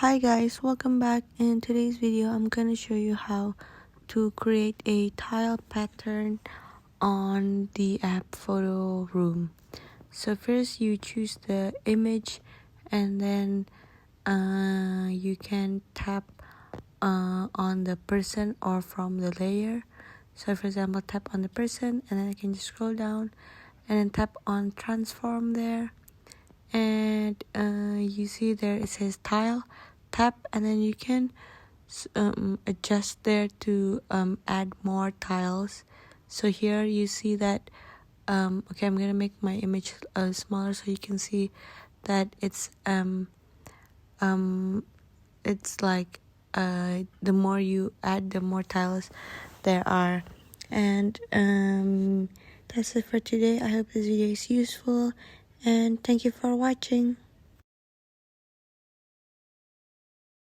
Hi guys, welcome back. In today's video I'm gonna show you how to create a tile pattern on the app photo room. So first you choose the image and then you can tap on the person or from the layer. So for example, tap on the person and then I can just scroll down and then tap on transform there, and you see there it says tile. Tap and then you can adjust there to add more tiles. So here you see that okay, I'm gonna make my image smaller so you can see that it's like the more you add, the more tiles there are. And that's it for today. I hope this video is useful and thank you for watching.